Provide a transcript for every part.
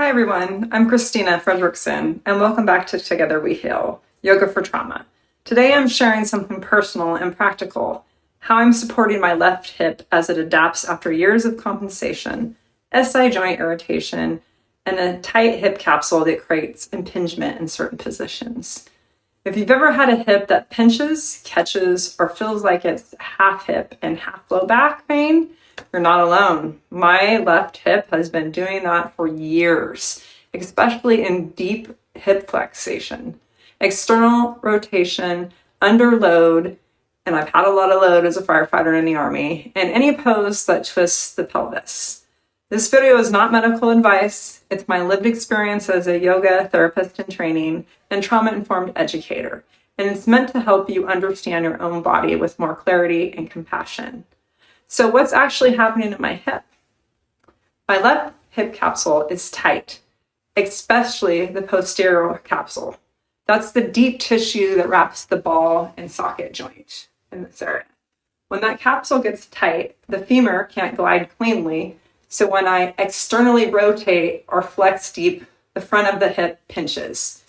Hi everyone, I'm Christina Fredrickson, and welcome back to Together We Heal, Yoga for Trauma. Today I'm sharing something personal and practical, how I'm supporting my left hip as it adapts after years of compensation, SI joint irritation, and a tight hip capsule that creates impingement in certain positions. If you've ever had a hip that pinches, catches, or feels like it's half hip and half low back pain, you're not alone. My left hip has been doing that for years, especially in deep hip flexation, external rotation, under load, and I've had a lot of load as a firefighter in the Army, and any pose that twists the pelvis. This video is not medical advice. It's my lived experience as a yoga therapist in training and trauma-informed educator, and it's meant to help you understand your own body with more clarity and compassion. So what's actually happening in my hip? My left hip capsule is tight, especially the posterior capsule. That's the deep tissue that wraps the ball and socket joint in this area. When that capsule gets tight, the femur can't glide cleanly. So when I externally rotate or flex deep, the front of the hip pinches.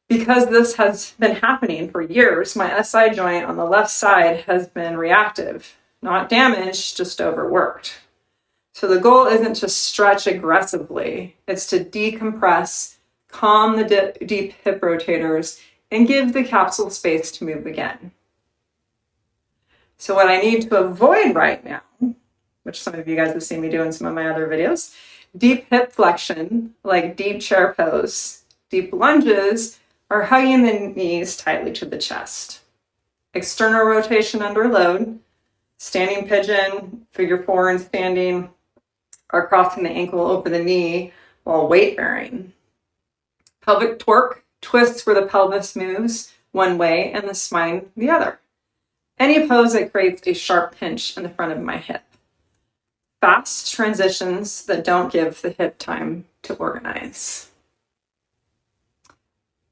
Because this has been happening for years, my SI joint on the left side has been reactive. Not damaged, just overworked. So the goal isn't to stretch aggressively, it's to decompress, calm the deep hip rotators, and give the capsule space to move again. So what I need to avoid right now, which some of you guys have seen me do in some of my other videos, deep hip flexion, like deep chair pose, deep lunges, or hugging the knees tightly to the chest. External rotation under load, standing pigeon, figure four and standing, or crossing the ankle over the knee while weight bearing. Pelvic torque, twists where the pelvis moves one way and the spine the other. Any pose that creates a sharp pinch in the front of my hip. Fast transitions that don't give the hip time to organize.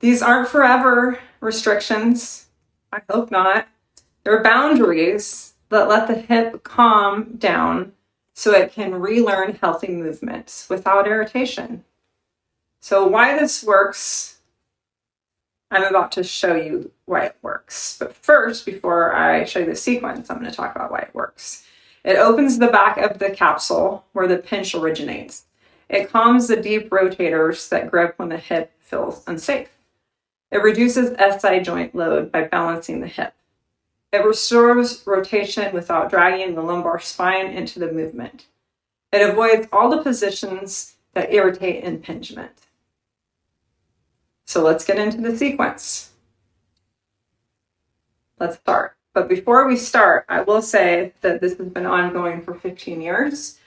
These aren't forever restrictions. I hope not. They're boundaries that let the hip calm down so it can relearn healthy movements without irritation. So why this works, I'm about to show you why it works. But first, before I show you the sequence, I'm going to talk about why it works. It opens the back of the capsule where the pinch originates. It calms the deep rotators that grip when the hip feels unsafe. It reduces SI joint load by balancing the hip. It restores rotation without dragging the lumbar spine into the movement. It avoids all the positions that irritate impingement. So let's get into the sequence. Let's start. But before we start, I will say that this has been ongoing for 15 years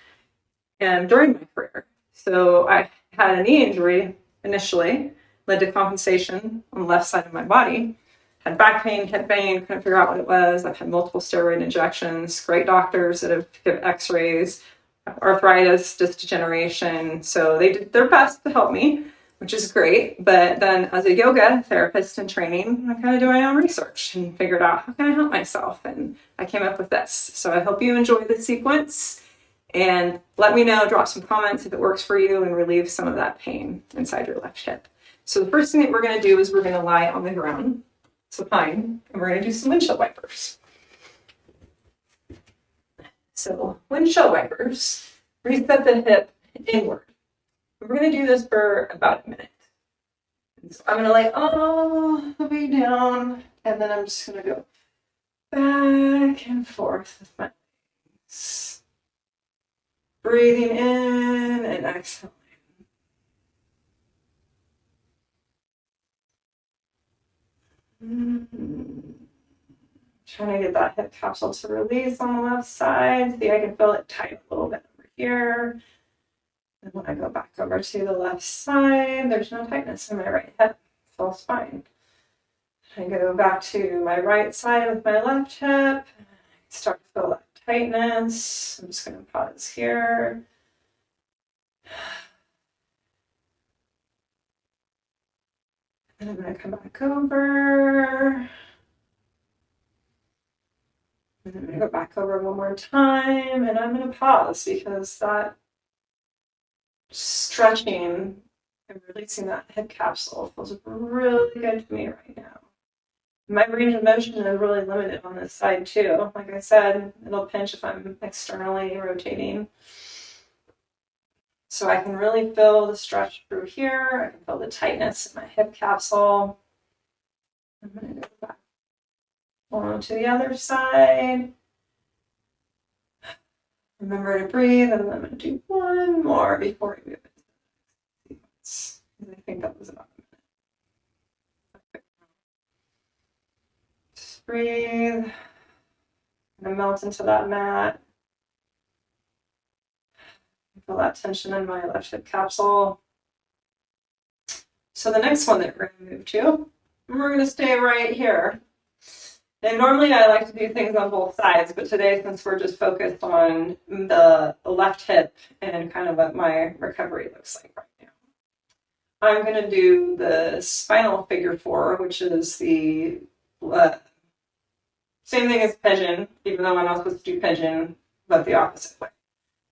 and during my career. So I had a knee injury initially, led to compensation on the left side of my body. Had back pain, hip pain, couldn't figure out what it was. I've had multiple steroid injections, great doctors that have given x-rays, arthritis, disc degeneration. So they did their best to help me, which is great. But then as a yoga therapist in training, I kind of do my own research and figured out how can I help myself? And I came up with this. So I hope you enjoy the sequence and let me know, drop some comments if it works for you and relieve some of that pain inside your left hip. So the first thing that we're going to do is we're going to lie on the ground. Supine, and we're going to do some windshield wipers. So windshield wipers, reset the hip inward. We're going to do this for about a minute. So I'm going to lay all the way down, and then I'm just going to go back and forth with my legs. Breathing in and exhaling. Trying to get that hip capsule to release on the left side. See, I can feel it tight a little bit over here. And when I go back over to the left side, there's no tightness in my right hip. It feels fine. I go back to my right side with my left hip. I start to feel that tightness. I'm just going to pause here. And I'm going to come back over. And I'm going to go back over one more time. And I'm going to pause because that stretching and releasing that hip capsule feels really good to me right now. My range of motion is really limited on this side too. Like I said, it'll pinch if I'm externally rotating. So I can really feel the stretch through here. I can feel the tightness in my hip capsule. I'm going to go back on to the other side. Remember to breathe, and then I'm going to do one more before we move into the sequence. I think that was about a minute. Just breathe. I'm going to melt into that mat. Feel that tension in my left hip capsule. So the next one that we're going to move to, we're going to stay right here. And normally I like to do things on both sides, but today, since we're just focused on the left hip and kind of what my recovery looks like right now, I'm going to do the spinal figure four, which is the same thing as pigeon, even though I'm not supposed to do pigeon, but the opposite way.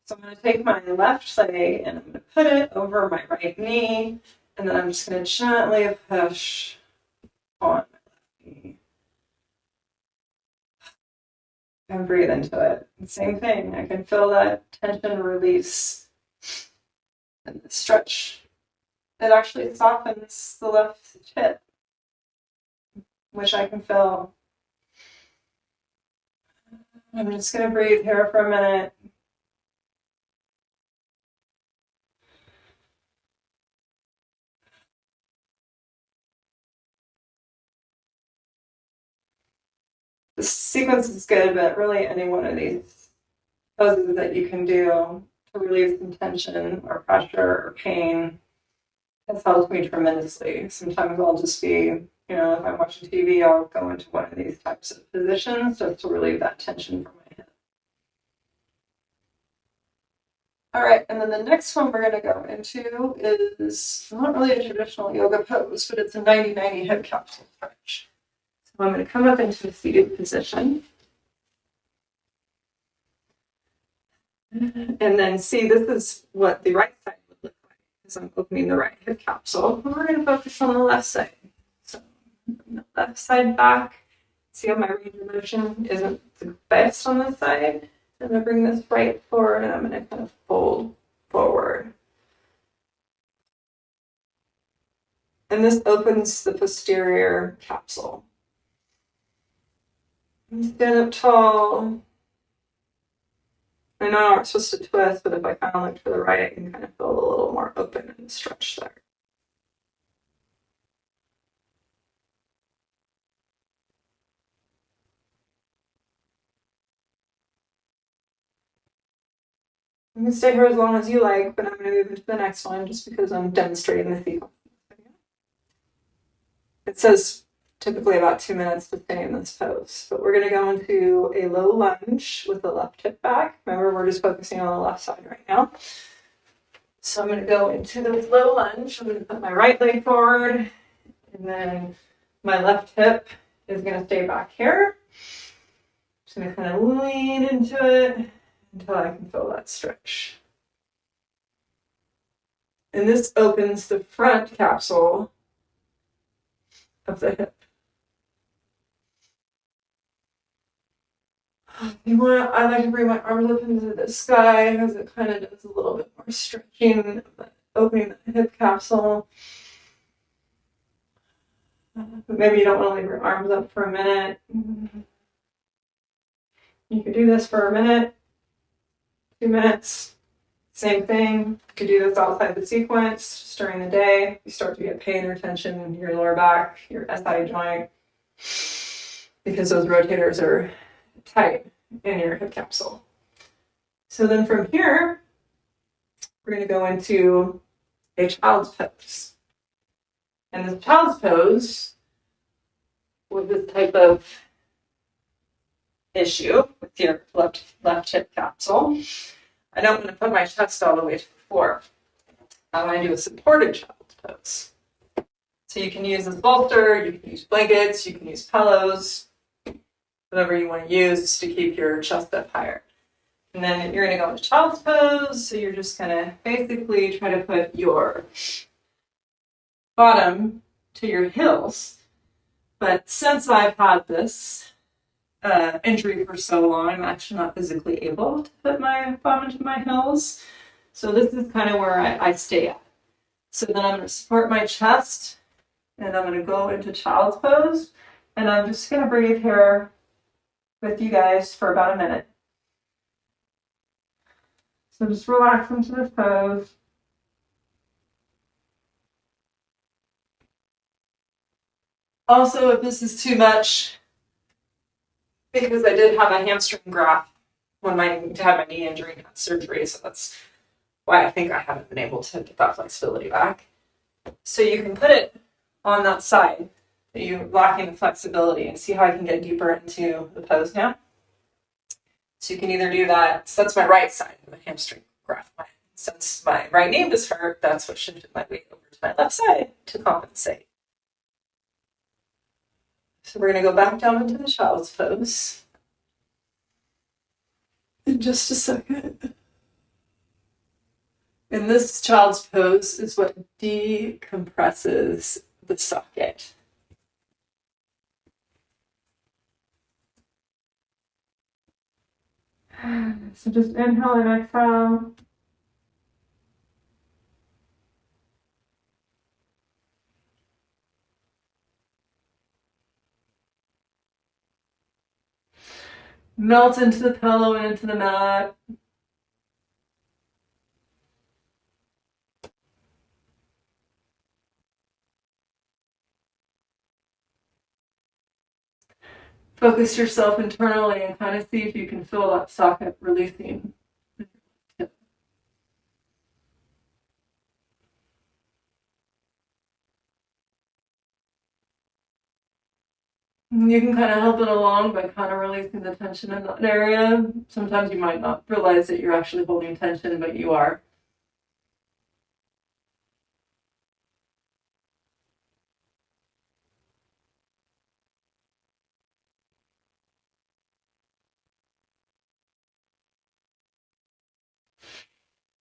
So I'm going to take my left leg and I'm going to put it over my right knee, and then I'm just going to gently push on my left knee. And breathe into it. Same thing. I can feel that tension release and the stretch. It actually softens the left hip, which I can feel. I'm just going to breathe here for a minute. The sequence is good, but really any one of these poses that you can do to relieve some tension or pressure or pain has helped me tremendously. Sometimes I'll just be, if I'm watching TV, I'll go into one of these types of positions just to relieve that tension from my hip. All right, and then the next one we're going to go into is not really a traditional yoga pose, but it's a 90-90 hip capsule stretch. So I'm going to come up into a seated position. And then see, this is what the right side would look like as I'm opening the right hip capsule. And we're going to focus on the left side. So the left side back. See how my range of motion isn't the best on this side? I'm going to bring this right forward, and I'm going to kind of fold forward. And this opens the posterior capsule. Stand up tall. I know I'm not supposed to twist, but if I kind of look to the right, I can kind of feel a little more open and stretched there. You can stay here as long as you like, but I'm going to move into the next one just because I'm demonstrating the sequence. It says typically about 2 minutes to stay in this pose, but we're going to go into a low lunge with the left hip back. Remember, we're just focusing on the left side right now. So I'm going to go into this low lunge. I'm going to put my right leg forward, and then my left hip is going to stay back here. Just going to kind of lean into it until I can feel that stretch. And this opens the front capsule of the hip. I like to bring my arms up into the sky because it kind of does a little bit more stretching, opening the hip capsule. But maybe you don't want to leave your arms up for a minute. You could do this for a minute, 2 minutes. Same thing. You could do this outside the sequence, just during the day. You start to get pain or tension in your lower back, your SI joint, because those rotators are tight in your hip capsule. So then from here, we're going to go into a child's pose. And this child's pose, with this type of issue with your left hip capsule, I don't want to put my chest all the way to the floor. I want to do a supported child's pose. So you can use this bolster, you can use blankets, you can use pillows, whatever you want to use to keep your chest up higher. And then you're going to go into child's pose. So you're just going to basically try to put your bottom to your heels. But since I've had this injury for so long, I'm actually not physically able to put my bottom to my heels. So this is kind of where I stay at. So then I'm going to support my chest, and I'm going to go into child's pose. And I'm just going to breathe here with you guys for about a minute. So just relax into this pose. Also, if this is too much, because I did have a hamstring graft when I had my knee injury and had surgery, so that's why I think I haven't been able to get that flexibility back. So you can put it on that side that you're lacking the flexibility, and see how I can get deeper into the pose now. So you can either do that, so that's my right side of the hamstring graft. Since my right knee was hurt, that's what shifted my weight over to my left side to compensate. So we're going to go back down into the child's pose in just a second. And this child's pose is what decompresses the socket. So just inhale and exhale. Melt into the pillow and into the mat. Focus yourself internally and kind of see if you can feel that socket releasing. You can kind of help it along by kind of releasing the tension in that area. Sometimes you might not realize that you're actually holding tension, but you are.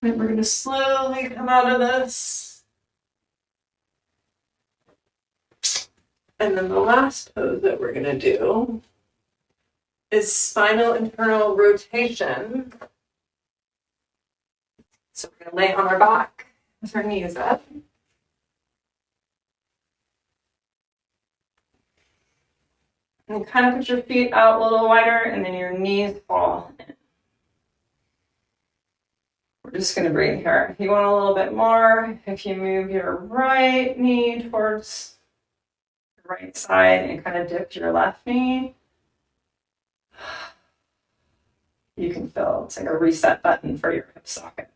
And we're going to slowly come out of this. And then the last pose that we're going to do is spinal internal rotation. So we're going to lay on our back with our knees up. And kind of put your feet out a little wider, and then your knees fall in. We're just going to breathe here. If you want a little bit more, if you move your right knee towards the right side and kind of dip your left knee, you can feel it's like a reset button for your hip socket.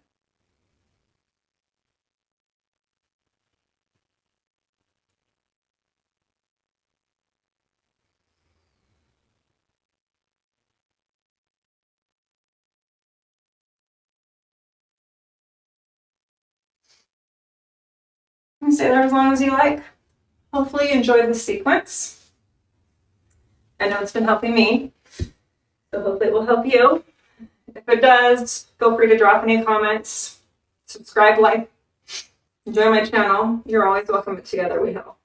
And stay there as long as you like. Hopefully you enjoyed this sequence. I know it's been helping me, so hopefully it will help you. If it does, feel free to drop any comments, subscribe, like, enjoy my channel. You're always welcome at Together We Heal.